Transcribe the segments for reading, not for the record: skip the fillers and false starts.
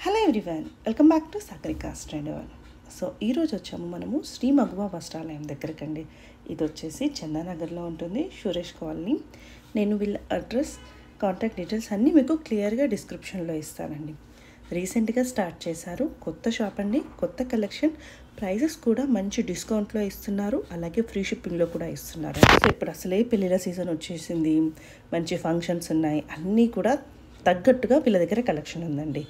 Hello everyone, welcome back to Sagarika trend. So ఈరోజు వచ్చాము మనము శ్రీ మగువ వస్త్రాలయం దగ్గరకండి. ఇది వచ్చేసి చందానగర్లో ఉంటుంది, సురేష్ కాలనీ. నేను వీళ్ళ అడ్రస్, కాంటాక్ట్ డీటెయిల్స్ అన్నీ మీకు క్లియర్గా డిస్క్రిప్షన్లో ఇస్తానండి. రీసెంట్గా స్టార్ట్ చేశారు, కొత్త షాప్ అండి, కొత్త కలెక్షన్, ప్రైజెస్ కూడా మంచి డిస్కౌంట్లో ఇస్తున్నారు, అలాగే ఫ్రీ షిప్పింగ్లో కూడా ఇస్తున్నారు. సో ఇప్పుడు అసలే పెళ్ళిళ్ళ సీజన్ వచ్చేసింది, మంచి ఫంక్షన్స్ ఉన్నాయి, అన్నీ కూడా తగ్గట్టుగా వీళ్ళ దగ్గర కలెక్షన్ ఉందండి.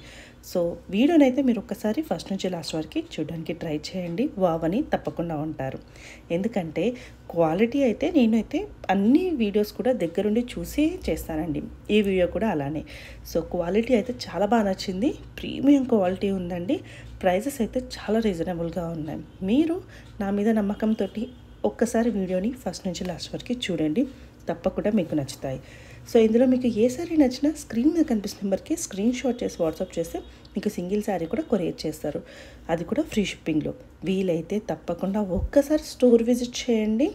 సో వీడియోనైతే మీరు ఒక్కసారి ఫస్ట్ నుంచి లాస్ట్ వరకు చూడడానికి ట్రై చేయండి, వావని తప్పకుండా ఉంటారు. ఎందుకంటే క్వాలిటీ అయితే నేనైతే అన్ని వీడియోస్ కూడా దగ్గరుండి చూసి చేస్తానండి, ఈ వీడియో కూడా అలానే. సో క్వాలిటీ అయితే చాలా బాగా నచ్చింది, ప్రీమియం క్వాలిటీ ఉందండి, ప్రైజెస్ అయితే చాలా రీజనబుల్గా ఉన్నాయి. మీరు నా మీద నమ్మకంతో ఒక్కసారి వీడియోని ఫస్ట్ నుంచి లాస్ట్ వరకు చూడండి, తప్పకుండా మీకు నచ్చుతాయి. సో ఇందులో మీకు ఏ శారీ నచ్చినా స్క్రీన్ మీద కనిపిస్తున్న నెంబర్కి స్క్రీన్ షాట్ చేసి వాట్సాప్ చేస్తే మీకు సింగిల్ శారీ కూడా కొరియర్ చేస్తారు, అది కూడా ఫ్రీ షిప్పింగ్లో. వీలైతే తప్పకుండా ఒక్కసారి స్టోర్ విజిట్ చేయండి,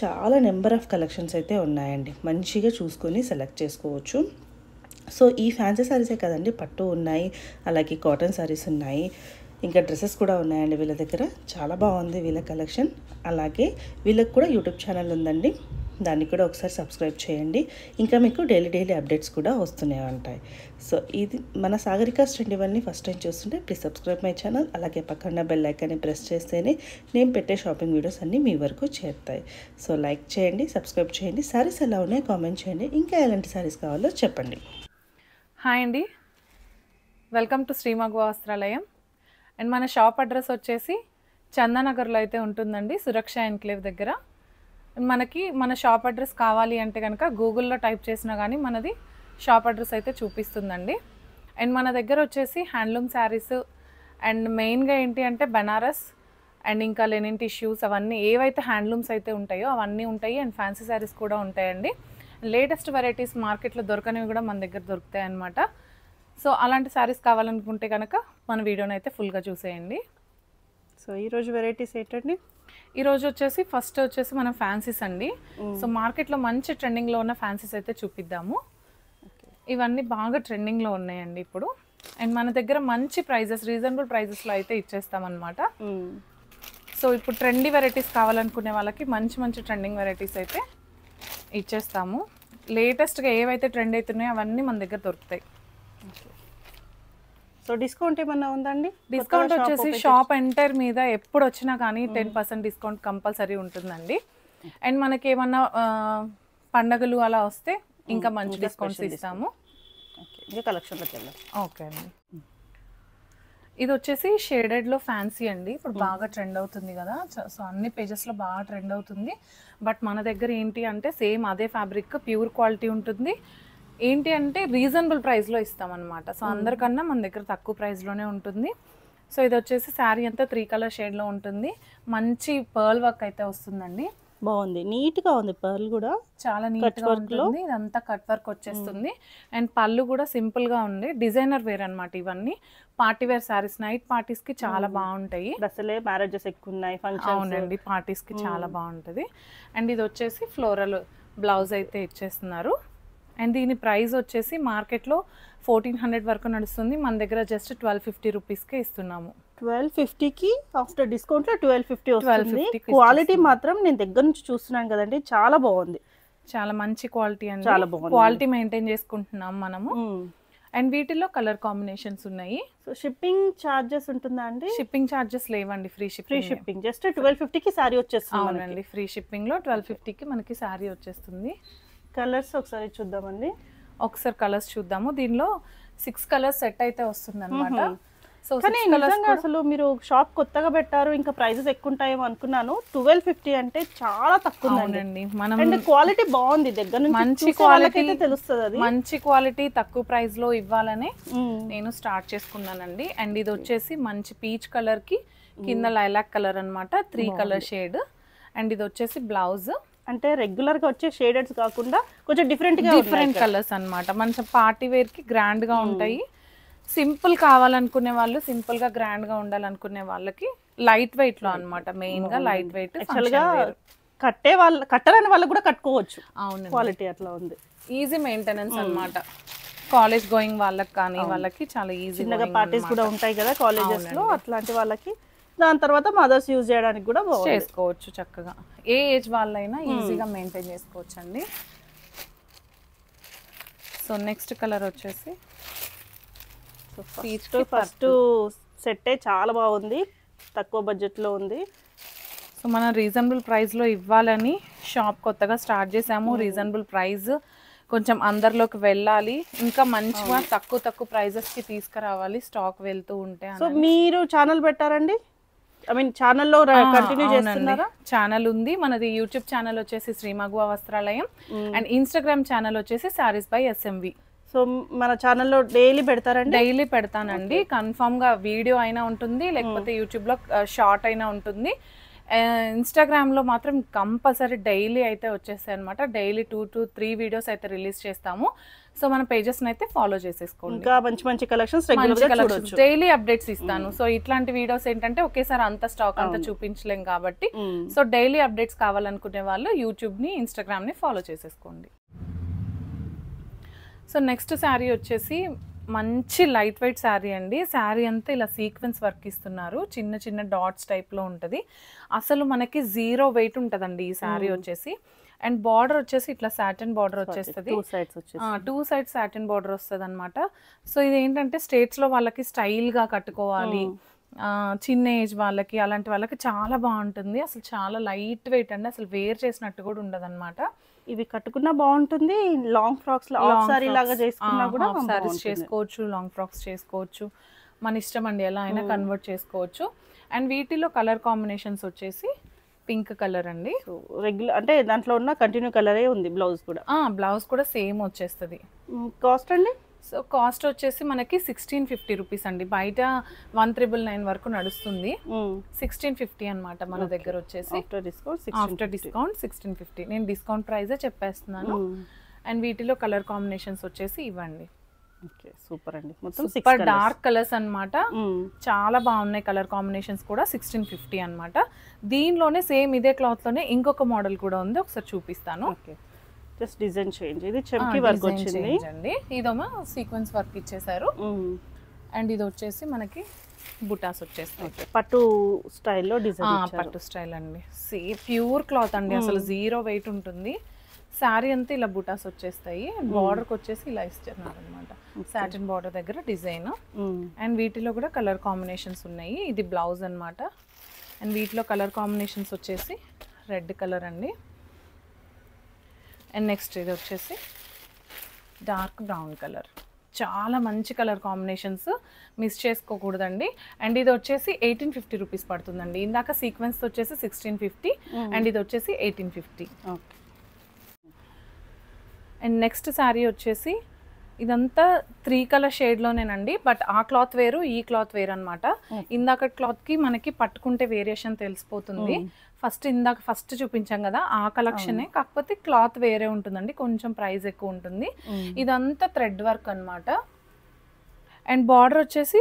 చాలా నెంబర్ ఆఫ్ కలెక్షన్స్ అయితే ఉన్నాయండి, మంచిగా చూసుకొని సెలెక్ట్ చేసుకోవచ్చు. సో ఈ ఫ్యాన్సీ శారీసే కదండి, పట్టు ఉన్నాయి, అలాగే కాటన్ శారీస్ ఉన్నాయి, ఇంకా డ్రెస్సెస్ కూడా ఉన్నాయండి వీళ్ళ దగ్గర. చాలా బాగుంది వీళ్ళ కలెక్షన్. అలాగే వీళ్ళకి కూడా యూట్యూబ్ ఛానల్ ఉందండి, దాన్ని కూడా ఒకసారి సబ్స్క్రైబ్ చేయండి, ఇంకా మీకు డైలీ అప్డేట్స్ కూడా వస్తూనే ఉంటాయి. సో ఇది మన సాగరికా ట్రెండ్. ఫస్ట్ టైం చూస్తుంటే ప్లీజ్ సబ్స్క్రైబ్ మై ఛానల్, అలాగే పక్కన బెల్ ఐకాన్ని ప్రెస్ చేస్తేనే నేను పెట్టే షాపింగ్ వీడియోస్ అన్నీ మీ వరకు చేరుతాయి. సో లైక్ చేయండి, సబ్స్క్రైబ్ చేయండి, శారీస్ ఎలా ఉన్నాయో కామెంట్ చేయండి, ఇంకా ఎలాంటి శారీస్ కావాలో చెప్పండి. హాయ్ అండి, welcome to Shri Maguva Vastralayam. And మన షాప్ అడ్రస్ వచ్చేసి చందానగర్లో అయితే ఉంటుందండి, సురక్ష ఎన్క్లేవ్ దగ్గర. మనకి మన షాప్ అడ్రస్ కావాలి అంటే కనుక గూగుల్లో టైప్ చేసినా కానీ మనది షాప్ అడ్రస్ అయితే చూపిస్తుందండి. అండ్ మన దగ్గర వచ్చేసి హ్యాండ్లూమ్ శారీస్, అండ్ మెయిన్గా ఏంటి అంటే బనారస్, అండ్ ఇంకా లెనిన్ టిష్యూస్, అవన్నీ ఏవైతే హ్యాండ్లూమ్స్ అయితే ఉంటాయో అవన్నీ ఉంటాయి. అండ్ ఫ్యాన్సీ శారీస్ కూడా ఉంటాయండి. లేటెస్ట్ వెరైటీస్ మార్కెట్లో దొరకనివి కూడా మన దగ్గర దొరుకుతాయి అన్నమాట. సో అలాంటి శారీస్ కావాలనుకుంటే కనుక మన వీడియోని అయితే ఫుల్గా చూసేయండి. సో ఈరోజు వెరైటీస్ ఏంటండి? ఈరోజు వచ్చేసి ఫస్ట్ వచ్చేసి మనం ఫ్యాన్సీస్ అండి. సో మార్కెట్లో మంచి ట్రెండింగ్లో ఉన్న ఫ్యాన్సీస్ అయితే చూపిద్దాము. ఇవన్నీ బాగా ట్రెండింగ్లో ఉన్నాయండి ఇప్పుడు. అండ్ మన దగ్గర మంచి ప్రైజెస్, రీజనబుల్ ప్రైజెస్లో అయితే ఇచ్చేస్తామన్నమాట. సో ఇప్పుడు ట్రెండీ వెరైటీస్ కావాలనుకునే వాళ్ళకి మంచి ట్రెండింగ్ వెరైటీస్ అయితే ఇచ్చేస్తాము. లేటెస్ట్గా ఏవైతే ట్రెండ్ అవుతున్నాయో అవన్నీ మన దగ్గర దొరుకుతాయి. సో డిస్కౌంట్ ఏమన్నా ఉందండి? డిస్కౌంట్ వచ్చేసి షాప్ ఎంటర్ మీద ఎప్పుడు వచ్చినా కానీ 10% డిస్కౌంట్ కంపల్సరీ ఉంటుందండి. అండ్ మనకి ఏమన్నా పండగలు అలా వస్తే ఇంకా మంచి డిస్కౌంట్స్ ఇస్తాము. కలెక్షన్లోకి వెళ్దాం. ఓకే అండి, ఇది వచ్చేసి షేడెడ్లో ఫ్యాన్సీ అండి, ఇప్పుడు బాగా ట్రెండ్ అవుతుంది కదా. సో అన్ని పేజెస్లో బాగా ట్రెండ్ అవుతుంది. బట్ మన దగ్గర ఏంటి అంటే సేమ్ అదే ఫ్యాబ్రిక్, ప్యూర్ క్వాలిటీ ఉంటుంది. ఏంటి అంటే రీజనబుల్ ప్రైస్లో ఇస్తామన్నమాట. సో అందరికన్నా మన దగ్గర తక్కువ ప్రైస్లోనే ఉంటుంది. సో ఇది వచ్చేసి శారీ అంతా 3 కలర్ షేడ్లో ఉంటుంది, మంచి పర్ల్ వర్క్ అయితే వస్తుందండి. బాగుంది, నీట్గా ఉంది, పర్ల్ కూడా చాలా నీట్గా ఉంటుంది. ఇదంతా కట్ వర్క్ వచ్చేస్తుంది. అండ్ పళ్ళు కూడా సింపుల్గా ఉంది, డిజైనర్ వేర్ అనమాట. ఇవన్నీ పార్టీ వేర్ శారీస్, నైట్ పార్టీస్కి చాలా బాగుంటాయి. అసలే మ్యారేజెస్ ఎక్కువ ఉన్నాయి, ఫంక్షన్. అవునండి, పార్టీస్కి చాలా బాగుంటుంది. అండ్ ఇది వచ్చేసి ఫ్లోరల్ బ్లౌజ్ అయితే ఇచ్చేస్తున్నారు. అండ్ దీని ప్రైస్ వచ్చేసి మార్కెట్లో 1400 వరకు నడుస్తుంది, మన దగ్గర జస్ట్ 1250 రూపీస్కే ఇస్తున్నాము. 1250కి ఆఫ్టర్ డిస్కౌంట్లో 1250 వస్తుంది. క్వాలిటీ మాత్రం నేను దగ్గర నుంచి చూస్తున్నాను కదండి, చాలా బాగుంది, చాలా మంచి క్వాలిటీ అండి, చాలా బాగుంది. క్వాలిటీ మెయింటైన్ చేసుకుంటున్నాం మనము. అండ్ వీటిలో కలర్ కాంబినేషన్స్ ఉన్నాయి. సో షిప్పింగ్ ఛార్జెస్ ఉంటుందా అండి? షిప్పింగ్ ఛార్జెస్ లేవండి, ఫ్రీ షిప్పింగ్. జస్ట్ 1250కి శారీ వచ్చేస్తుంది. అవునండి, ఫ్రీ షిప్పింగ్లో 1250కి మనకి శారీ వచ్చేస్తుంది. కలర్స్ ఒకసారి చూద్దామండి. ఒకసారి కలర్స్ చూద్దాము. దీనిలో 6 కలర్స్ సెట్ అయితే వస్తుంది అనమాట. సో కానీ నిజంగా అసలు మీరు షాప్ కొత్తగా పెట్టారు, ఇంకా ప్రైజెస్ ఎక్కువ ఉంటాయేమో అనుకున్నాను. 1250 అంటే చాలా తక్కువ ఉందండి. మనం క్వాలిటీ బాగుంది, దగ్గర నుంచి మంచి క్వాలిటీ తెలుస్తుంది. అది మంచి క్వాలిటీ తక్కువ ప్రైస్ లో ఇవ్వాలని నేను స్టార్ట్ చేసుకున్నానండి. అండ్ ఇది వచ్చేసి మంచి పీచ్ కలర్ కి కింద లైలాక్ కలర్ అనమాట, 3 కలర్ షేడ్. అండ్ ఇది వచ్చేసి బ్లౌజ్, అంటే రెగ్యులర్ గా వచ్చే షేడెడ్స్ కాకుండా కొంచెం డిఫరెంట్ కలర్స్ అన్నమాట. మంచి పార్టీ వేర్ కి గ్రాండ్ గా ఉంటాయి. సింపుల్ కావాలనుకునే వాళ్ళు, సింపుల్ గా గ్రాండ్ గా ఉండాలనుకునే వాళ్ళకి లైట్ వెయిట్ లో అన్నమాట. మెయిన్ గా లైట్ వెయిట్, కట్టరని వాళ్ళకి కూడా కట్టుకోవచ్చు. అవును, క్వాలిటీ అట్లా ఉంది, ఈజీ మెయింటెనెన్స్ అన్నమాట. కాలేజ్ గోయింగ్ వాళ్ళకి కానీ వాళ్ళకి చాలా ఈజీ. చిన్నగా పార్టీస్ కూడా ఉంటాయి కదా కాలేజెస్ లో, అట్లాంటి వాళ్ళకి దాని తర్వాత మదర్స్ యూజ్ చేయడానికి కూడా చేసుకోవచ్చు చక్కగా. ఏ ఏజ్ వాళ్ళైనా ఈజీగా మెయింటైన్ చేసుకోవచ్చు అండి. సో నెక్స్ట్ కలర్ వచ్చేసి ఫస్ట్ సెట్టే చాలా బాగుంది, తక్కువ బడ్జెట్లో ఉంది. సో మనం రీజనబుల్ ప్రైస్లో ఇవ్వాలని షాప్ కొత్తగా స్టార్ట్ చేసాము. రీజనబుల్ ప్రైస్ కొంచెం అందరిలోకి వెళ్ళాలి, ఇంకా మంచిగా తక్కువ ప్రైజెస్కి తీసుకురావాలి స్టాక్ వెళ్తూ ఉంటే. సో మీరు ఛానల్ పెట్టారండి, ఐ మీన్ ఛానల్లో కంటిన్యూ చేస్తున్నారా? ఛానల్ ఉంది మనది. యూట్యూబ్ ఛానల్ వచ్చేసి Shri Maguva Vastralayam and Instagram channel వచ్చేసి సారీస్ బై SMV. సో మన ఛానల్లో డైలీ పెడతారండి? డైలీ పెడతానండి, కన్ఫామ్గా వీడియో అయినా ఉంటుంది, లేకపోతే యూట్యూబ్లో షార్ట్ అయినా ఉంటుంది. ఇన్స్టాగ్రామ్లో మాత్రం కంపల్సరీ డైలీ అయితే వచ్చేస్తాయి అనమాట. డైలీ 2 to 3 వీడియోస్ అయితే రిలీజ్ చేస్తాము. సో మన పేజెస్ని అయితే ఫాలో చేసేసుకోండి. ఇంకా మంచి కలెక్షన్స్ డైలీ అప్డేట్స్ ఇస్తాను. సో ఇట్లాంటి వీడియోస్ ఏంటంటే ఒకేసారి అంత స్టాక్ అంతా చూపించలేం కాబట్టి, సో డైలీ అప్డేట్స్ కావాలనుకునే వాళ్ళు యూట్యూబ్ని ఇన్స్టాగ్రామ్ని ఫాలో చేసేసుకోండి. సో నెక్స్ట్ శారీ వచ్చేసి మంచి లైట్ వెయిట్ శారీ అండి. శారీ అంతా ఇలా సీక్వెన్స్ వర్క్ ఇస్తున్నారు, చిన్న డాట్స్ టైప్లో ఉంటుంది. అసలు మనకి 0 వెయిట్ ఉంటుందండి ఈ శారీ వచ్చేసి. అండ్ బార్డర్ వచ్చేసి ఇట్లా సాటిన్ బార్డర్ వచ్చేస్తుంది, 2 సైడ్స్ సాటిన్ బార్డర్ వస్తుంది అనమాట. సో ఇది ఏంటంటే స్టేట్స్లో వాళ్ళకి స్టైల్గా కట్టుకోవాలి, చిన్న ఏజ్ వాళ్ళకి, అలాంటి వాళ్ళకి చాలా బాగుంటుంది. అసలు చాలా లైట్ వెయిట్ అండి, అసలు వేర్ చేసినట్టు కూడా ఉండదు అనమాట. ఇవి కట్టుకున్నా బాగుంటుంది, లాంగ్ ఫ్రాక్స్ లాగా చేసుకున్నా కూడా సారీస్ చేసుకోవచ్చు, లాంగ్ ఫ్రాక్స్ చేసుకోవచ్చు, మన ఇష్టం అండి, ఎలా అయినా కన్వర్ట్ చేసుకోవచ్చు. అండ్ వీటిలో కలర్ కాంబినేషన్స్ వచ్చేసి పింక్ కలర్ అండి. రెగ్యులర్ అంటే దాంట్లో ఉన్న కంటిన్యూ కలరే ఉంది. బ్లౌజ్ కూడా సేమ్ వచ్చేస్తుంది. కాస్ట్ అండి? సో కాస్ట్ వచ్చేసి మనకి 1650 రూపీస్ అండి. బయట 1999 వరకు నడుస్తుంది, 1650 అనమాట మన దగ్గర వచ్చేసి. After discount 1650. నేను డిస్కౌంట్ ప్రైజే చెప్పేస్తున్నాను. అండ్ వీటిలో కలర్ కాంబినేషన్స్ వచ్చేసి ఇవ్వండి. సూపర్ అండి, సూపర్ డార్క్ కలర్స్ అనమాట, చాలా బాగున్నాయి కలర్ కాంబినేషన్స్ కూడా. 1650 అనమాట. దీనిలోనే సేమ్ ఇదే క్లాత్ లోనే ఇంకొక మోడల్ కూడా ఉంది, ఒకసారి చూపిస్తాను. జస్ట్ డిజైన్ చేంజ్, ఇది చెంకి వర్క్ వచ్చింది అండి, ఇదేమో సీక్వెన్స్ వర్క్ ఇచ్చేసారు. అండ్ ఇది వచ్చేసి మనకి బుటాస్ వచ్చేస్తాయి, పట్టు స్టైల్లో డిజైన్, పట్టు స్టైల్ అండి. ప్యూర్ క్లాత్ అండి, అసలు 0 వెయిట్ ఉంటుంది. శారీ అంతా ఇలా బుటాస్ వచ్చేస్తాయి. బార్డర్కి వచ్చేసి ఇలా ఇస్తున్నారు అనమాట, సాటిన్ బార్డర్ దగ్గర డిజైన్. అండ్ వీటిలో కూడా కలర్ కాంబినేషన్స్ ఉన్నాయి. ఇది బ్లౌజ్ అనమాట. అండ్ వీటిలో కలర్ కాంబినేషన్స్ వచ్చేసి రెడ్ కలర్ అండి. అండ్ నెక్స్ట్ ఇది వచ్చేసి డార్క్ బ్రౌన్ కలర్. చాలా మంచి కలర్ కాంబినేషన్స్, మిస్ చేసుకోకూడదండి. అండ్ ఇది వచ్చేసి 1850 రూపీస్ పడుతుందండి. ఇందాక సీక్వెన్స్ వచ్చేసి 1650 అండ్ ఇది వచ్చేసి 1850. అండ్ నెక్స్ట్ శారీ వచ్చేసి ఇదంతా 3 కలర్ షేడ్లోనేనండి, బట్ ఆ క్లాత్ వేరు, ఈ క్లాత్ వేరు అనమాట. ఇందాక క్లాత్కి మనకి పట్టుకుంటే వేరియేషన్ తెలిసిపోతుంది. ఫస్ట్ చూపించాం కదా ఆ కలెక్షనే, కాకపోతే క్లాత్ వేరే ఉంటుందండి, కొంచెం ప్రైస్ ఎక్కువ ఉంటుంది. ఇదంతా థ్రెడ్ వర్క్ అనమాట. అండ్ బార్డర్ వచ్చేసి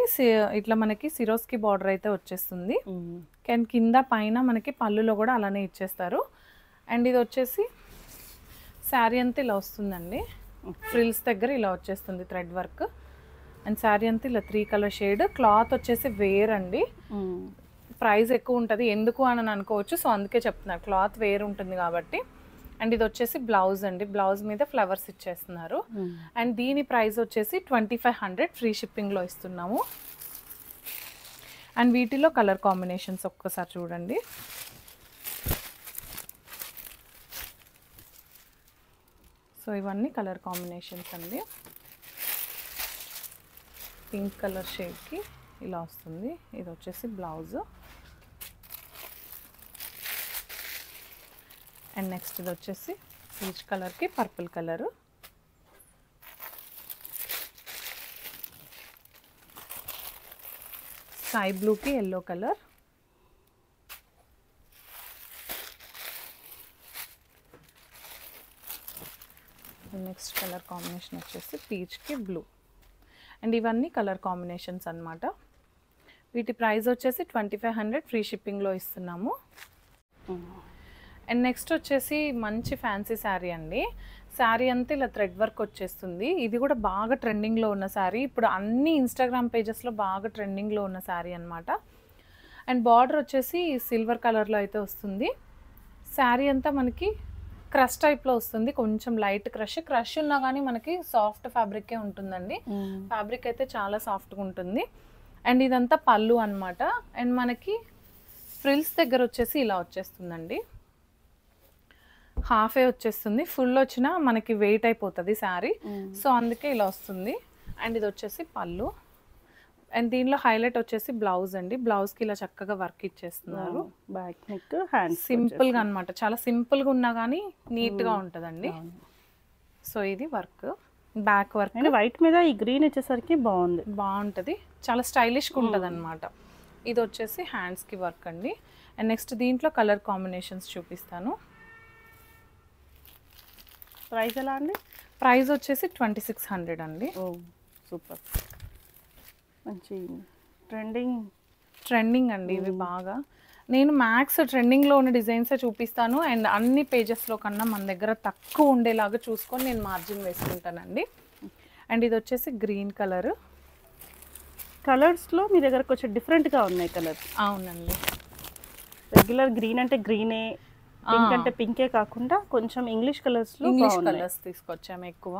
ఇట్లా మనకి సిరోస్కి బార్డర్ అయితే వచ్చేస్తుంది. అండ్ కింద పైన మనకి పళ్ళులో కూడా అలానే ఇచ్చేస్తారు. అండ్ ఇది వచ్చేసి శారీ అంతా ఇలా వస్తుందండి, ఫ్రిల్స్ దగ్గర ఇలా వచ్చేస్తుంది థ్రెడ్ వర్క్. అండ్ శారీ అంతా ఇలా 3 కలర్ షేడ్. క్లాత్ వచ్చేసి వేర్ అండి, ప్రైస్ ఎక్కువ ఉంటుంది ఎందుకు అని అనుకోవచ్చు. సో అందుకే చెప్తున్నారు, క్లాత్ వేర్ ఉంటుంది కాబట్టి. అండ్ ఇది వచ్చేసి బ్లౌజ్ అండి, బ్లౌజ్ మీద ఫ్లవర్స్ ఇచ్చేస్తున్నారు. అండ్ దీని ప్రైస్ వచ్చేసి 2500 ఫ్రీ షిప్పింగ్లో ఇస్తున్నాము. అండ్ వీటిలో కలర్ కాంబినేషన్స్ ఒక్కసారి చూడండి. సో ఇవన్నీ కలర్ కాంబినేషన్స్ అండి. పింక్ కలర్ షేడ్కి ఇలా వస్తుంది. ఇది వచ్చేసి బ్లౌజ్. అండ్ నెక్స్ట్ ఇది వచ్చేసి పీచ్ కలర్కి పర్పుల్ కలరు. స్కై బ్లూకి yellow colour. Next colour combination వచ్చేసి పీచ్కి బ్లూ. అండ్ ఇవన్నీ కలర్ కాంబినేషన్స్ అన్నమాట. వీటి ప్రైస్ వచ్చేసి 2500 ఫ్రీ షిప్పింగ్లో ఇస్తున్నాము. అండ్ నెక్స్ట్ వచ్చేసి మంచి ఫ్యాన్సీ శారీ అండి. శారీ అంతా ఇలా థ్రెడ్ వర్క్ వచ్చేస్తుంది. ఇది కూడా బాగా ట్రెండింగ్లో ఉన్న శారీ, ఇప్పుడు అన్ని ఇన్స్టాగ్రామ్ పేజెస్లో బాగా ట్రెండింగ్లో ఉన్న శారీ అనమాట. అండ్ బార్డర్ వచ్చేసి సిల్వర్ కలర్లో అయితే వస్తుంది. శారీ అంతా మనకి క్రష్ టైప్లో వస్తుంది, కొంచెం లైట్ క్రష్ ఉన్నా కానీ మనకి సాఫ్ట్ ఫ్యాబ్రికే ఉంటుందండి. ఫ్యాబ్రిక్ అయితే చాలా సాఫ్ట్గా ఉంటుంది. అండ్ ఇదంతా పళ్ళు అనమాట. అండ్ మనకి ఫ్రిల్స్ దగ్గర వచ్చేసి ఇలా వచ్చేస్తుందండి, హాఫే వచ్చేస్తుంది. ఫుల్ వచ్చినా మనకి వెయిట్ అయిపోతుంది శారీ, సో అందుకే ఇలా వస్తుంది. అండ్ ఇది వచ్చేసి పళ్ళు. అండ్ దీనిలో హైలైట్ వచ్చేసి బ్లౌజ్ అండి. బ్లౌజ్కి ఇలా చక్కగా వర్క్ ఇచ్చేస్తున్నారు. బ్యాక్ నెక్ హ్యాండ్స్ సింపుల్గా అనమాట, చాలా సింపుల్గా ఉన్నా కానీ నీట్గా ఉంటుందండి. సో ఇది వర్క్, బ్యాక్ వర్క్. వైట్ మీద ఈ గ్రీన్ వచ్చేసరికి బాగుంటుంది, చాలా స్టైలిష్గా ఉంటుంది అనమాట. ఇది వచ్చేసి హ్యాండ్స్కి వర్క్ అండి. అండ్ నెక్స్ట్ దీంట్లో కలర్ కాంబినేషన్స్ చూపిస్తాను. ప్రైస్ ఎలా అండి? ప్రైస్ వచ్చేసి 2600 అండి. సూపర్, మంచి ట్రెండింగ్ అండి ఇవి బాగా. నేను మ్యాక్స్ ట్రెండింగ్లో ఉన్న డిజైన్సే చూపిస్తాను. అండ్ అన్ని పేజెస్లో కన్నా మన దగ్గర తక్కువ ఉండేలాగా చూసుకొని నేను మార్జిన్ వేసుకుంటానండి. అండ్ ఇది వచ్చేసి గ్రీన్ కలర్. కలర్స్లో మీ దగ్గర కొంచెం డిఫరెంట్గా ఉన్నాయి కలర్స్. అవునండి, రెగ్యులర్ గ్రీన్ అంటే గ్రీనే, పింక్ అంటే పింకే కాకుండా కొంచెం ఇంగ్లీష్ కలర్స్ తీసుకొచ్చాము ఎక్కువ.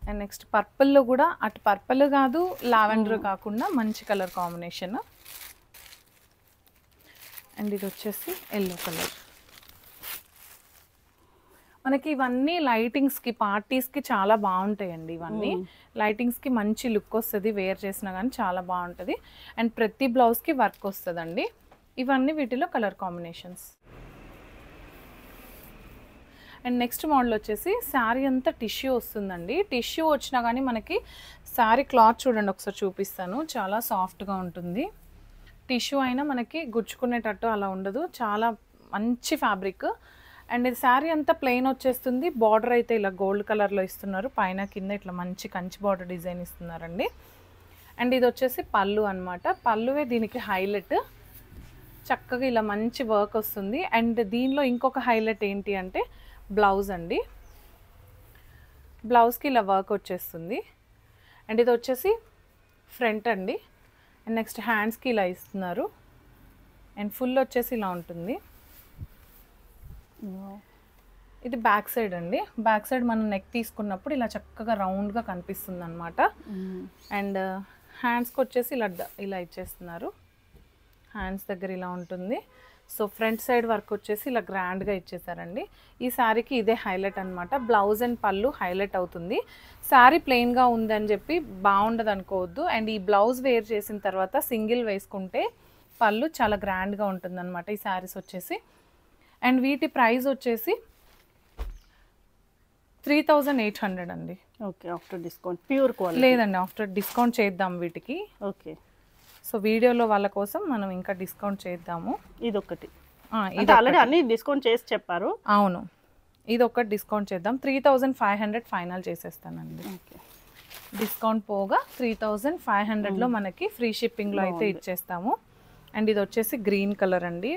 అండ్ నెక్స్ట్ పర్పుల్లో కూడా అటు పర్పుల్ కాదు, లావెండర్ కాకుండా మంచి కలర్ కాంబినేషన్. అండ్ ఇది వచ్చేసి ఎల్లో కలర్. మనకి ఇవన్నీ లైటింగ్స్కి, పార్టీస్కి చాలా బాగుంటాయండి. ఇవన్నీ లైటింగ్స్కి మంచి లుక్ వస్తుంది, వేర్ చేసినా కానీ చాలా బాగుంటుంది. అండ్ ప్రతి బ్లౌజ్కి వర్క్ వస్తుందండి. ఇవన్నీ వీటిలో colour combinations. And next model వచ్చేసి శారీ అంతా టిష్యూ వస్తుందండి. టిష్యూ వచ్చినా కానీ మనకి శారీ క్లాత్ చూడండి, ఒకసారి చూపిస్తాను, చాలా సాఫ్ట్గా ఉంటుంది. టిష్యూ అయినా మనకి గుచ్చుకునేటట్టు అలా ఉండదు, చాలా మంచి ఫ్యాబ్రిక్. అండ్ ఇది శారీ అంతా ప్లెయిన్ వచ్చేస్తుంది. బార్డర్ అయితే ఇలా గోల్డ్ కలర్లో ఇస్తున్నారు, పైన కింద ఇట్లా మంచి కంచి బార్డర్ డిజైన్ ఇస్తున్నారండి. అండ్ ఇది వచ్చేసి పళ్ళు అనమాట. పళ్ళువే దీనికి హైలైట్, చక్కగా ఇలా మంచి వర్క్ వస్తుంది. అండ్ దీనిలో ఇంకొక హైలైట్ ఏంటి అంటే బ్లౌజ్ అండి. బ్లౌజ్కి ఇలా వర్క్ వచ్చేస్తుంది. అండ్ ఇది వచ్చేసి ఫ్రంట్ అండి. అండ్ నెక్స్ట్ హ్యాండ్స్కి ఇలా ఇస్తున్నారు. అండ్ ఫుల్ వచ్చేసి ఇలా ఉంటుంది. ఇది బ్యాక్ సైడ్ అండి. బ్యాక్ సైడ్ మనం నెక్ తీసుకున్నప్పుడు ఇలా చక్కగా రౌండ్గా కనిపిస్తుంది అనమాట. అండ్ హ్యాండ్స్కి వచ్చేసి ఇలా ఇచ్చేస్తున్నారు. హ్యాండ్స్ దగ్గర ఇలా ఉంటుంది. సో ఫ్రంట్ సైడ్ వర్క్ వచ్చేసి ఇలా గ్రాండ్గా ఇచ్చేసారండి. ఈ శారీకి ఇదే హైలైట్ అనమాట. బ్లౌజ్ అండ్ పళ్ళు హైలైట్ అవుతుంది. శారీ ప్లెయిన్గా ఉందని చెప్పి బాగుండదు అనుకోవద్దు. అండ్ ఈ బ్లౌజ్ వేర్ చేసిన తర్వాత సింగిల్ వేసుకుంటే పళ్ళు చాలా గ్రాండ్గా ఉంటుంది అనమాట ఈ శారీస్ వచ్చేసి. అండ్ వీటి ప్రైస్ వచ్చేసి 3800 అండి. Okay, after discount pure quality లేదండి, ఆఫ్టర్ డిస్కౌంట్ చేద్దాం వీటికి. ఓకే, సో వీడియోలో వాళ్ళ కోసం మనం ఇంకా డిస్కౌంట్ చేద్దాము. ఇదొకటి ఆల్రెడీ అన్ని డిస్కౌంట్ చేసి చెప్పారు. అవును, ఇది ఒకటి డిస్కౌంట్ చేద్దాం. 3500 ఫైనల్ చేసేస్తానండి. ఓకే, డిస్కౌంట్ పోగా 3500లో మనకి ఫ్రీ షిప్పింగ్లో అయితే ఇచ్చేస్తాము. అండ్ ఇది వచ్చేసి గ్రీన్ కలర్ అండి.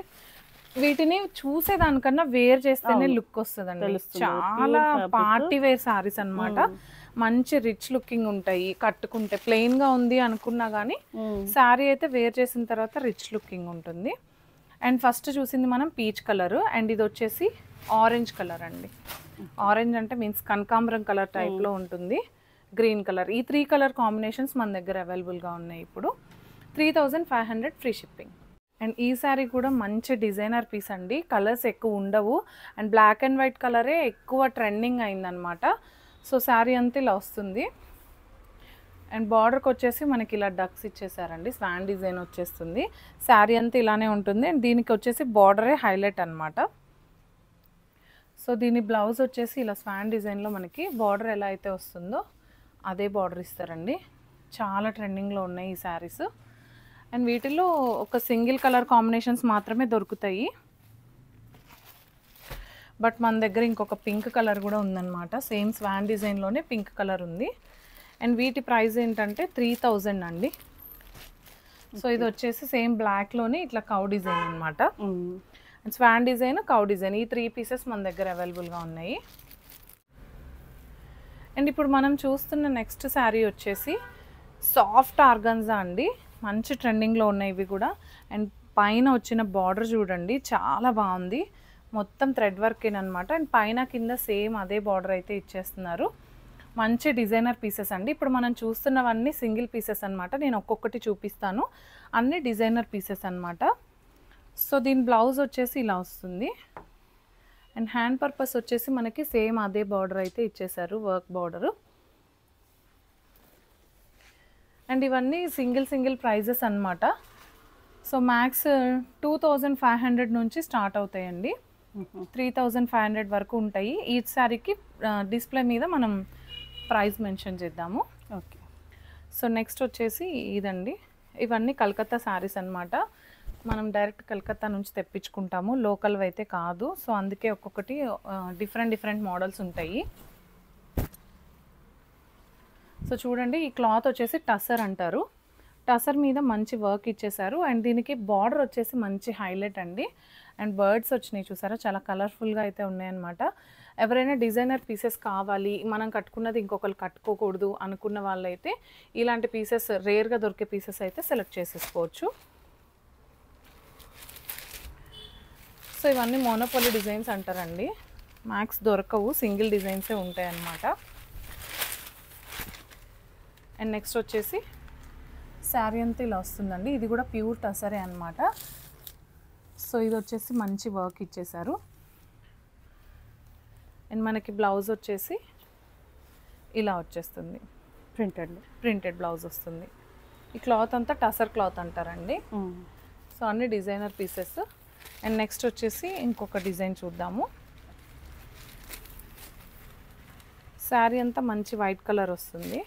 వీటిని చూసేదానికన్నా వేర్ చేస్తేనే లుక్ వస్తుందండి. చాలా పార్టీ వేర్ సారీస్ అన్నమాట. మంచి రిచ్ లుకింగ్ ఉంటాయి. కట్టుకుంటే ప్లెయిన్ గా ఉంది అనుకున్నా గానీ శారీ అయితే వేర్ చేసిన తర్వాత రిచ్ లుకింగ్ ఉంటుంది. అండ్ ఫస్ట్ చూసింది మనం పీచ్ కలర్. అండ్ ఇది వచ్చేసి ఆరెంజ్ కలర్ అండి. ఆరెంజ్ అంటే మీన్స్ కనకాంబరం కలర్ టైప్ లో ఉంటుంది. గ్రీన్ కలర్, ఈ 3 కలర్ కాంబినేషన్స్ మన దగ్గర అవైలబుల్ గా ఉన్నాయి ఇప్పుడు. 3500 ఫ్రీ షిప్పింగ్. అండ్ ఈ శారీ కూడా మంచి డిజైనర్ పీస్ అండి. కలర్స్ ఎక్కువ ఉండవు. అండ్ బ్లాక్ అండ్ వైట్ కలరే ఎక్కువ ట్రెండింగ్ అయిందనమాట. సో శారీ అంతా ఇలా వస్తుంది. అండ్ బార్డర్కి వచ్చేసి మనకి ఇలా డక్స్ ఇచ్చేసారండి. స్వాన్ డిజైన్ వచ్చేస్తుంది. శారీ అంతా ఇలానే ఉంటుంది. అండ్ దీనికి వచ్చేసి బార్డరే హైలైట్ అనమాట. సో దీని బ్లౌజ్ వచ్చేసి ఇలా స్వాన్ డిజైన్లో మనకి బార్డర్ ఎలా అయితే వస్తుందో అదే బార్డర్ ఇస్తారండి. చాలా ట్రెండింగ్లో ఉన్నాయి ఈ శారీస్. అండ్ వీటిలో ఒక సింగిల్ కలర్ కాంబినేషన్స్ మాత్రమే దొరుకుతాయి. బట్ మన దగ్గర ఇంకొక పింక్ కలర్ కూడా ఉందన్నమాట. సేమ్ స్వాన్ డిజైన్లోనే పింక్ కలర్ ఉంది. అండ్ వీటి ప్రైస్ ఏంటంటే 3000 అండి. సో ఇది వచ్చేసి సేమ్ బ్లాక్లోనే ఇట్లా కౌ డిజైన్ అనమాట. స్వాన్ డిజైన్, కౌ డిజైన్, ఈ 3 పీసెస్ మన దగ్గర అవైలబుల్గా ఉన్నాయి. అండ్ ఇప్పుడు మనం చూస్తున్న నెక్స్ట్ శారీ వచ్చేసి సాఫ్ట్ ఆర్గన్జా అండి. మంచి ట్రెండింగ్లో ఉన్నాయి ఇవి కూడా. అండ్ పైన వచ్చిన బార్డర్ చూడండి, చాలా బాగుంది. మొత్తం థ్రెడ్ వర్క్ అనమాట. అండ్ పైన కింద సేమ్ అదే బార్డర్ అయితే ఇచ్చేస్తున్నారు. మంచి డిజైనర్ పీసెస్ అండి. ఇప్పుడు మనం చూస్తున్నవన్నీ సింగిల్ పీసెస్ అనమాట. నేను ఒక్కొక్కటి చూపిస్తాను. అన్ని డిజైనర్ పీసెస్ అనమాట. సో దీని బ్లౌజ్ వచ్చేసి ఇలా వస్తుంది. అండ్ హ్యాండ్ పర్పస్ వచ్చేసి మనకి సేమ్ అదే బార్డర్ అయితే ఇచ్చేసారు, వర్క్ బార్డరు. అండ్ ఇవన్నీ సింగిల్ ప్రైజెస్ అనమాట. సో మ్యాక్స్ 2500 నుంచి స్టార్ట్ అవుతాయండి. 3500 వరకు ఉంటాయి. ఈ శారీకి డిస్ప్లే మీద మనం ప్రైస్ మెన్షన్ చేద్దాము. ఓకే. సో నెక్స్ట్ వచ్చేసి ఇదండి. ఇవన్నీ కలకత్తా శారీస్ అనమాట. మనం డైరెక్ట్ కలకత్తా నుంచి తెప్పించుకుంటాము, లోకల్ అయితే కాదు. సో అందుకే ఒక్కొక్కటి డిఫరెంట్ మోడల్స్ ఉంటాయి. సో చూడండి, ఈ క్లాత్ వచ్చేసి టసర్ అంటారు. టసర్ మీద మంచి వర్క్ ఇచ్చేసారు. అండ్ దీనికి బార్డర్ వచ్చేసి మంచి హైలైట్ అండి. అండ్ బర్డ్స్ వచ్చినాయి చూసారా, చాలా కలర్ఫుల్గా అయితే ఉన్నాయన్నమాట. ఎవరైనా డిజైనర్ పీసెస్ కావాలి, మనం కట్టుకున్నది ఇంకొకరు కట్టుకోకూడదు అనుకున్న వాళ్ళైతే ఇలాంటి పీసెస్, రేర్గా దొరికే పీసెస్ అయితే సెలెక్ట్ చేసేసుకోవచ్చు. సో ఇవన్నీ మోనోపోలీ డిజైన్స్ అంటారండి. మ్యాక్స్ దొరకవు, సింగిల్ డిజైన్సే ఉంటాయి అన్నమాట. అండ్ నెక్స్ట్ వచ్చేసి శారీ అంతా ఇలా వస్తుందండి. ఇది కూడా ప్యూర్ టసరే అనమాట. సో ఇది వచ్చేసి మంచి వర్క్ ఇచ్చేసారు. అండ్ మనకి బ్లౌజ్ వచ్చేసి ఇలా వచ్చేస్తుంది, ప్రింటెడ్ బ్లౌజ్ వస్తుంది. ఈ క్లాత్ అంతా టసర్ క్లాత్ అంటారండి. సో అన్ని డిజైనర్ పీసెస్. అండ్ నెక్స్ట్ వచ్చేసి ఇంకొక డిజైన్ చూద్దాము. శారీ అంతా మంచి వైట్ కలర్ వస్తుంది.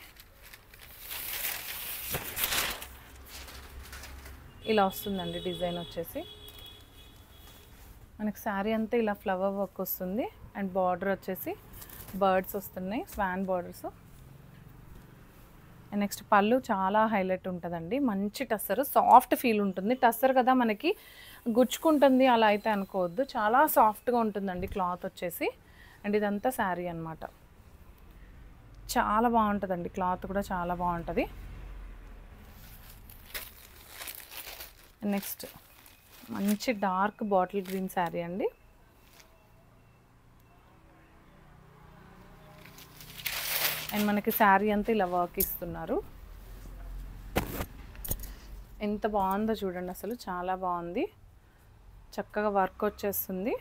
ఇలా వస్తుందండి డిజైన్ వచ్చేసి. మనకి శారీ అంతా ఇలా ఫ్లవర్ వర్క్ వస్తుంది. అండ్ బార్డర్ వచ్చేసి బర్డ్స్ వస్తున్నాయి, స్వాన్ బార్డర్స్. అండ్ నెక్స్ట్ పళ్ళు చాలా హైలైట్ ఉంటుందండి. మంచి టస్సర్, సాఫ్ట్ ఫీల్ ఉంటుంది. టస్సర్ కదా మనకి గుచ్చుకుంటుంది అలా అయితే అనుకోవద్దు, చాలా సాఫ్ట్గా ఉంటుందండి క్లాత్ వచ్చేసి. అండ్ ఇదంతా శారీ అనమాట. చాలా బాగుంటుందండి, క్లాత్ కూడా చాలా బాగుంటుంది. నెక్స్ట్ మంచి డార్క్ బాటిల్ గ్రీన్ శారీ అండి. అండ్ మనకి శారీ అంతా ఇలా వర్క్ ఇస్తున్నారు. ఎంత బాగుందో చూడండి, అసలు చాలా బాగుంది. చక్కగా వర్క్ వచ్చేస్తుంది.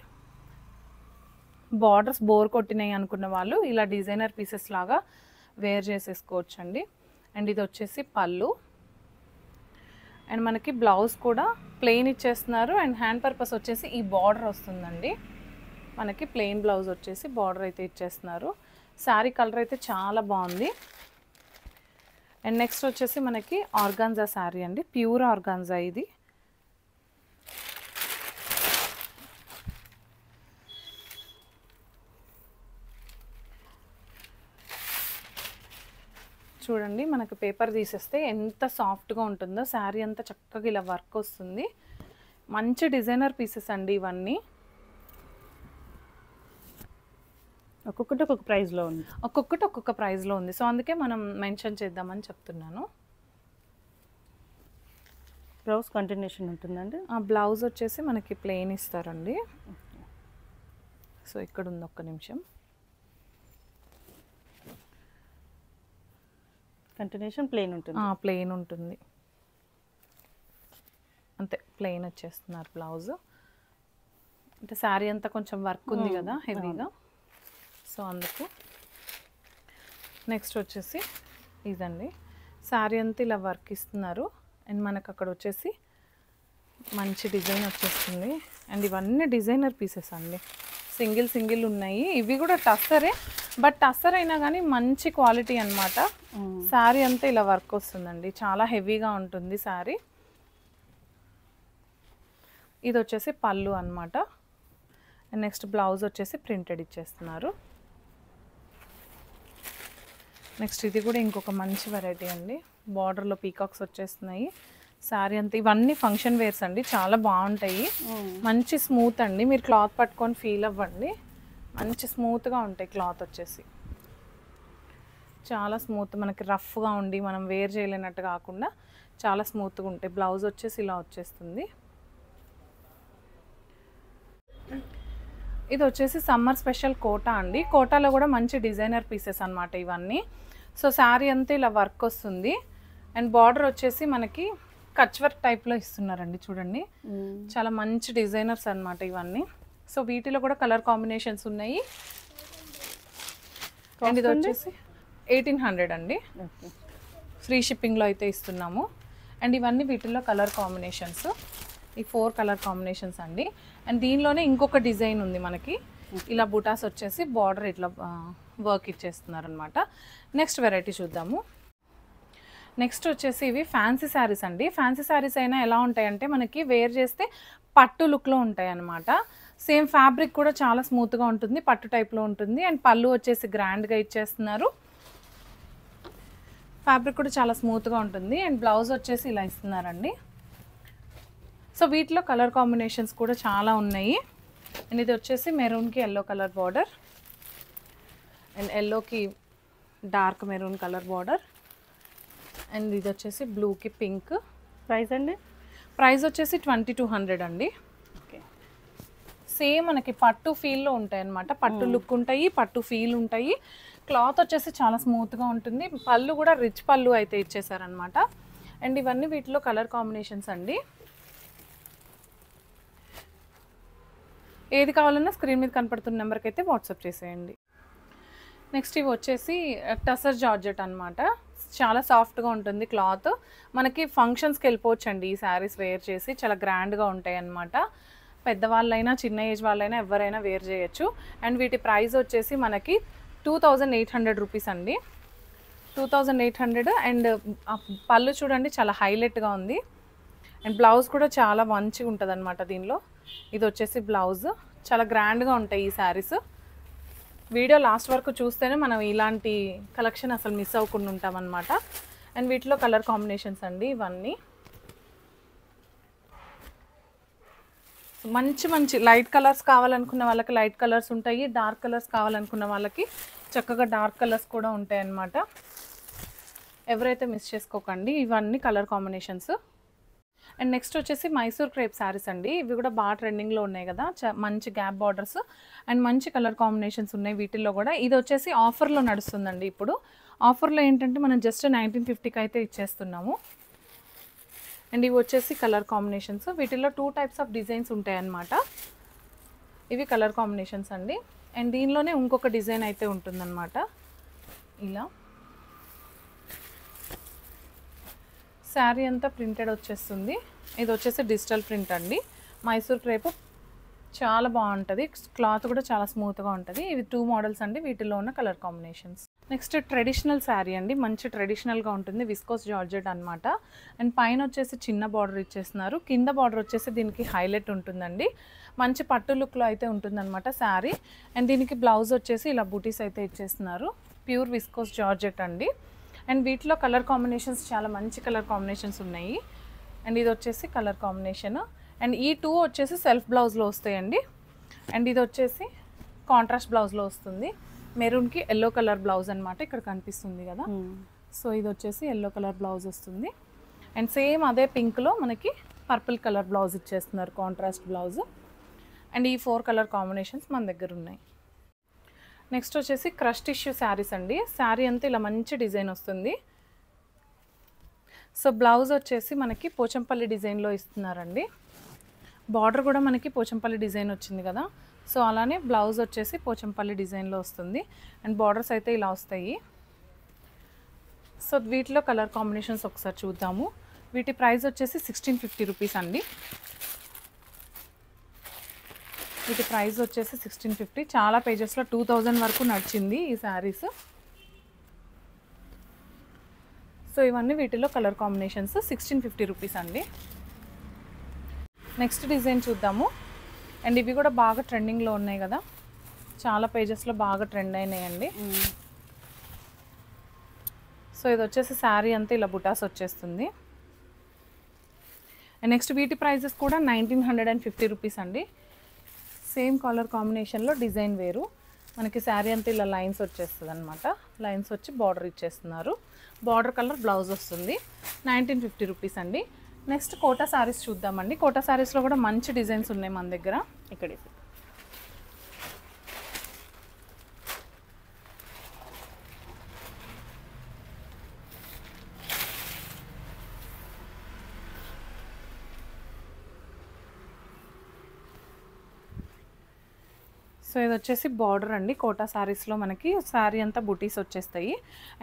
బార్డర్స్ బోర్ కొట్టినాయి అనుకున్న వాళ్ళు ఇలా డిజైనర్ పీసెస్ లాగా వేర్ చేసేసుకోవచ్చు అండి. అండ్ ఇది వచ్చేసి పళ్ళు. అండ్ మనకి బ్లౌజ్ కూడా ప్లెయిన్ ఇచ్చేస్తున్నారు. అండ్ హ్యాండ్ పర్పస్ వచ్చేసి ఈ బార్డర్ వస్తుందండి. మనకి ప్లెయిన్ బ్లౌజ్ వచ్చేసి బార్డర్ అయితే ఇచ్చేస్తున్నారు. శారీ కలర్ అయితే చాలా బాగుంది. అండ్ నెక్స్ట్ వచ్చేసి మనకి ఆర్గాన్జా శారీ అండి, ప్యూర్ ఆర్గాన్జా ఇది. చూడండి, మనకు పేపర్ తీసేస్తే ఎంత సాఫ్ట్గా ఉంటుందో. శారీ అంతా చక్కగా ఇలా వర్క్ వస్తుంది. మంచి డిజైనర్ పీసెస్ అండి ఇవన్నీ. ఒక్కొక్కటి ఒక్కొక్క ప్రైస్లో ఉంది, ఒక్కొక్కటి ఒక్కొక్క ప్రైస్లో ఉంది. సో అందుకే మనం మెన్షన్ చేద్దామని చెప్తున్నాను. బ్లౌజ్ కంటిన్యూషన్ ఉంటుందండి. ఆ బ్లౌజ్ వచ్చేసి మనకి ప్లెయిన్ ఇస్తారండి. సో ఇక్కడ ఉంది, ఒక్క నిమిషం. కంటిన్యూషన్ ప్లెయిన్ ఉంటుంది. ప్లెయిన్ ఉంటుంది అంతే, ప్లెయిన్ వచ్చేస్తున్నారు బ్లౌజ్. అంటే శారీ అంతా కొంచెం వర్క్ ఉంది కదా హెవీగా, సో అందుకు. నెక్స్ట్ వచ్చేసి ఇదండి, శారీ అంతా ఇలా వర్క్ ఇస్తున్నారు. అండ్ మనకు అక్కడ వచ్చేసి మంచి డిజైన్ వచ్చేస్తుంది. అండ్ ఇవన్నీ డిజైనర్ పీసెస్ అండి, సింగిల్ ఉన్నాయి. ఇవి కూడా టస్సరే, బట్ టస్సర్ అయినా కానీ మంచి క్వాలిటీ అనమాట. శారీ అంతా ఇలా వర్క్ వస్తుందండి, చాలా హెవీగా ఉంటుంది శారీ. ఇది వచ్చేసి పళ్ళు అనమాట. అండ్ నెక్స్ట్ బ్లౌజ్ వచ్చేసి ప్రింటెడ్ ఇచ్చేస్తున్నారు. నెక్స్ట్ ఇది కూడా ఇంకొక మంచి వెరైటీ అండి. బార్డర్లో పీకాక్స్ వచ్చేస్తున్నాయి. శారీ అంతా ఇవన్నీ ఫంక్షన్ వేర్స్ అండి, చాలా బాగుంటాయి. మంచి స్మూత్ అండి, మీరు క్లాత్ పట్టుకొని ఫీల్ అవ్వండి. మంచి స్మూత్గా ఉంటాయి క్లాత్ వచ్చేసి, చాలా స్మూత్, మనకి రఫ్గా ఉండి మనం వేర్ చేయలేనట్టు కాకుండా చాలా స్మూత్గా ఉంటాయి. బ్లౌజ్ వచ్చేసి ఇలా వచ్చేస్తుంది. ఇది వచ్చేసి సమ్మర్ స్పెషల్ కోటా అండి. కోటాలో కూడా మంచి డిజైనర్ పీసెస్ అన్నమాట ఇవన్నీ. సో శారీ అంతా ఇలా వర్క్ వస్తుంది అండ్ బార్డర్ వచ్చేసి మనకి కచ్ వర్క్ టైప్లో ఇస్తున్నారండి, చూడండి చాలా మంచి డిజైనర్స్ అన్నమాట ఇవన్నీ. సో వీటిలో కూడా కలర్ కాంబినేషన్స్ ఉన్నాయి. అండ్ ఇది వచ్చేసి 1800 అండి, ఫ్రీ షిప్పింగ్లో అయితే ఇస్తున్నాము. అండ్ ఇవన్నీ వీటిల్లో కలర్ కాంబినేషన్స్, ఈ 4 కలర్ కాంబినేషన్స్ అండి. అండ్ దీనిలోనే ఇంకొక డిజైన్ ఉంది మనకి, ఇలా బుటాస్ వచ్చేసి బార్డర్ ఇట్లా వర్క్ ఇచ్చేస్తున్నారు అనమాట. నెక్స్ట్ వెరైటీ చూద్దాము. నెక్స్ట్ వచ్చేసి ఇవి ఫ్యాన్సీ శారీస్ అండి. ఫ్యాన్సీ శారీస్ అయినా ఎలా ఉంటాయంటే మనకి వేర్ చేస్తే పట్టు లుక్లో ఉంటాయి అన్నమాట. సేమ్ ఫ్యాబ్రిక్ కూడా చాలా స్మూత్గా ఉంటుంది, పట్టు టైప్లో ఉంటుంది. అండ్ పళ్ళు వచ్చేసి గ్రాండ్గా ఇచ్చేస్తున్నారు, ఫ్యాబ్రిక్ కూడా చాలా స్మూత్గా ఉంటుంది. అండ్ బ్లౌజ్ వచ్చేసి ఇలా ఇస్తున్నారండి. సో వీటిలో కలర్ కాంబినేషన్స్ కూడా చాలా ఉన్నాయి. అండ్ ఇది వచ్చేసి మెరూన్కి ఎల్లో కలర్ బార్డర్ అండ్ ఎల్లోకి dark maroon colour border. And ఇది వచ్చేసి బ్లూకి పింక్. ప్రైస్ అండి? ప్రైస్ వచ్చేసి 2200 అండి. ఓకే, సేమ్ మనకి పట్టు ఫీల్లో ఉంటాయి అన్నమాట, పట్టు లుక్ ఉంటాయి, పట్టు ఫీల్ ఉంటాయి. క్లాత్ వచ్చేసి చాలా స్మూత్గా ఉంటుంది. పళ్ళు కూడా రిచ్ పళ్ళు అయితే ఇచ్చేసారనమాట. అండ్ ఇవన్నీ వీటిలో కలర్ కాంబినేషన్స్ అండి. ఏది కావాలన్నా స్క్రీన్ మీద కనపడుతున్న నెంబర్కి అయితే వాట్సాప్ చేసేయండి. నెక్స్ట్ ఇవి వచ్చేసి టసర్ జార్జెట్ అనమాట, చాలా సాఫ్ట్గా ఉంటుంది క్లాత్. మనకి ఫంక్షన్స్కి వెళ్ళిపోవచ్చు అండి ఈ శారీస్ వేర్ చేసి, చాలా గ్రాండ్గా ఉంటాయి అన్నమాట. పెద్దవాళ్ళైనా చిన్న ఏజ్ వాళ్ళైనా ఎవరైనా వేర్ చేయొచ్చు. అండ్ వీటి ప్రైస్ వచ్చేసి మనకి 2800 రూపీస్ అండి, 2800. అండ్ పళ్ళు చూడండి చాలా హైలైట్గా ఉంది. అండ్ బ్లౌజ్ కూడా చాలా మంచిగా ఉంటుంది అనమాట దీనిలో. ఇది వచ్చేసి బ్లౌజ్, చాలా గ్రాండ్గా ఉంటాయి ఈ శారీస్. వీడియో లాస్ట్ వరకు చూస్తేనే మనం ఇలాంటి కలెక్షన్ అసలు మిస్ అవ్వకుండా ఉంటామన్నమాట. అండ్ వీటిలో కలర్ కాంబినేషన్స్ అండి ఇవన్నీ. మంచి మంచి లైట్ కలర్స్ కావాలనుకున్న వాళ్ళకి లైట్ కలర్స్ ఉంటాయి, డార్క్ కలర్స్ కావాలనుకున్న వాళ్ళకి చక్కగా డార్క్ కలర్స్ కూడా ఉంటాయి అన్నమాట. ఎవరైతే మిస్ చేసుకోకండి, ఇవన్నీ కలర్ కాంబినేషన్స్. అండ్ నెక్స్ట్ వచ్చేసి మైసూర్ క్రేప్ శారీస్ అండి. ఇవి కూడా బాగా ట్రెండింగ్లో ఉన్నాయి కదా, మంచి గ్యాప్ బార్డర్స్ అండ్ మంచి కలర్ కాంబినేషన్స్ ఉన్నాయి వీటిల్లో కూడా. ఇది వచ్చేసి ఆఫర్లో నడుస్తుందండి ఇప్పుడు. ఆఫర్లో ఏంటంటే మనం జస్ట్ 1950కి అయితే ఇచ్చేస్తున్నాము. అండ్ ఇవి వచ్చేసి కలర్ కాంబినేషన్స్, వీటిల్లో 2 టైప్స్ ఆఫ్ డిజైన్స్ ఉంటాయి అన్నమాట. ఇవి కలర్ కాంబినేషన్స్ అండి. అండ్ దీనిలోనే ఇంకొక డిజైన్ అయితే ఉంటుందన్నమాట. ఇలా శారీ అంతా ప్రింటెడ్ వచ్చేస్తుంది. ఇది వచ్చేసి డిజిటల్ ప్రింట్ అండి. మైసూర్ క్రేప్ చాలా బాగుంటుంది, క్లాత్ కూడా చాలా స్మూత్గా ఉంటుంది. ఇవి 2 మోడల్స్ అండి, వీటిలో ఉన్న colour combinations. Next traditional sari అండి, మంచి ట్రెడిషనల్గా ఉంటుంది, విస్కోస్ జార్జెట్ అనమాట. అండ్ పైన వచ్చేసి చిన్న బార్డర్ ఇచ్చేస్తున్నారు, కింద బార్డర్ వచ్చేసి దీనికి హైలైట్ ఉంటుందండి. మంచి పట్టు లుక్లో అయితే ఉంటుందన్నమాట శారీ. అండ్ దీనికి బ్లౌజ్ వచ్చేసి ఇలా బూటీస్ అయితే ఇచ్చేస్తున్నారు, ప్యూర్ విస్కోస్ జార్జెట్ అండి. అండ్ వీటిలో కలర్ కాంబినేషన్స్ చాలా మంచి కలర్ కాంబినేషన్స్ ఉన్నాయి. అండ్ ఇది వచ్చేసి కలర్ కాంబినేషన్. అండ్ ఈ 2 వచ్చేసి సెల్ఫ్ బ్లౌజ్లో వస్తాయండి. అండ్ ఇది వచ్చేసి కాంట్రాస్ట్ బ్లౌజ్లో వస్తుంది. మెరూన్కి ఎల్లో కలర్ బ్లౌజ్ అనమాట, ఇక్కడ కనిపిస్తుంది కదా. సో ఇది వచ్చేసి ఎల్లో కలర్ బ్లౌజ్ వస్తుంది. అండ్ సేమ్ అదే పింక్లో మనకి పర్పుల్ కలర్ బ్లౌజ్ ఇచ్చేస్తున్నారు, కాంట్రాస్ట్ బ్లౌజ్. అండ్ ఈ 4 కలర్ కాంబినేషన్స్ మన దగ్గర ఉన్నాయి. నెక్స్ట్ వచ్చేసి క్రష్ టిష్యూ శారీస్ అండి. శారీ అంతా ఇలా మంచి డిజైన్ వస్తుంది. సో బ్లౌజ్ వచ్చేసి మనకి పోచంపల్లి డిజైన్లో ఇస్తున్నారండి. బార్డర్ కూడా మనకి పోచంపల్లి డిజైన్ వచ్చింది కదా, సో అలానే బ్లౌజ్ వచ్చేసి పోచంపల్లి డిజైన్లో వస్తుంది. అండ్ బార్డర్స్ అయితే ఇలా వస్తాయి. సో వీటిలో కలర్ కాంబినేషన్స్ ఒకసారి చూద్దాము. వీటి ప్రైస్ వచ్చేసి 1650 రూపీస్ అండి. వీటి ప్రైస్ వచ్చేసి 1650. చాలా పేజెస్లో 2000 వరకు నడిచింది ఈ శారీస్. సో ఇవన్నీ వీటిలో కలర్ కాంబినేషన్స్, 1650 రూపీస్ అండి. నెక్స్ట్ డిజైన్ చూద్దాము. అండ్ ఇవి కూడా బాగా ట్రెండింగ్లో ఉన్నాయి కదా, చాలా పేజెస్లో బాగా ట్రెండ్ అయినాయండి. సో ఇది వచ్చేసి శారీ అంతా ఇలా బుటాస్ వచ్చేస్తుంది. అండ్ నెక్స్ట్ వీటి ప్రైజెస్ కూడా 1950 రూపీస్ అండి. సేమ్ కలర్ కాంబినేషన్లో డిజైన్ వేరు. మనకి శారీ అంతా ఇలా లైన్స్ వచ్చేస్తుంది అనమాట. లైన్స్ వచ్చి బార్డర్ ఇచ్చేస్తున్నారు. బార్డర్ కలర్ బ్లౌజ్ వస్తుంది. 1950 రూపీస్ అండి. నెక్స్ట్ కోటా శారీస్ చూద్దామండి. కోటా శారీస్లో కూడా మంచి డిజైన్స్ ఉన్నాయి మన దగ్గర. ఇక్కడ సో ఇది వచ్చేసి బార్డర్ అండి. కోటా శారీస్లో మనకి శారీ అంతా బుటీస్ వచ్చేస్తాయి.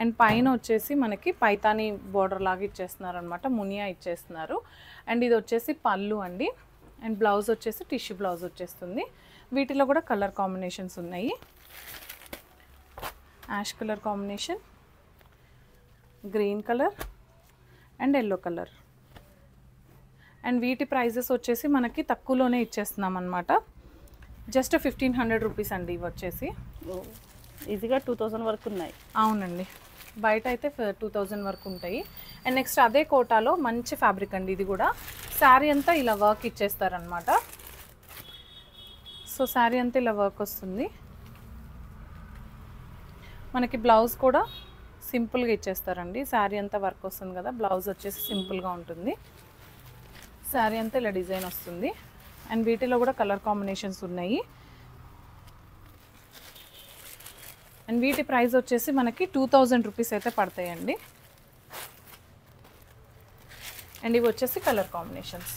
అండ్ పైన వచ్చేసి మనకి పైతానీ బార్డర్ లాగా ఇచ్చేస్తున్నారు అనమాట. మునియా ఇచ్చేస్తున్నారు. అండ్ ఇది వచ్చేసి పళ్ళు అండి. అండ్ బ్లౌజ్ వచ్చేసి టిష్యూ బ్లౌజ్ వచ్చేస్తుంది. వీటిలో కూడా కలర్ కాంబినేషన్స్ ఉన్నాయి. Ash colour combination, green colour and yellow colour. And వీటి ప్రైజెస్ వచ్చేసి మనకి తక్కువలోనే ఇచ్చేస్తున్నాం అనమాట. జస్ట్ 1500 రూపీస్ అండి. ఇవి వచ్చేసి ఈజీగా 2000 వరకు ఉన్నాయి. అవునండి, బయట అయితే 2000 వరకు ఉంటాయి. అండ్ నెక్స్ట్ అదే కోటాలో మంచి ఫ్యాబ్రిక్ అండి. ఇది కూడా శారీ అంతా ఇలా వర్క్ ఇచ్చేస్తారనమాట. సో శారీ అంతా ఇలా వర్క్ వస్తుంది. మనకి బ్లౌజ్ కూడా సింపుల్గా ఇచ్చేస్తారండి. శారీ అంతా వర్క్ వస్తుంది కదా, బ్లౌజ్ వచ్చేసి సింపుల్గా ఉంటుంది. శారీ అంతా ఇలా డిజైన్ వస్తుంది. అండ్ వీటిలో కూడా కలర్ కాంబినేషన్స్ ఉన్నాయి. అండ్ వీటి ప్రైస్ వచ్చేసి మనకి 2000 రూపీస్ అయితే పడతాయండి. అండ్ ఇవి వచ్చేసి కలర్ కాంబినేషన్స్.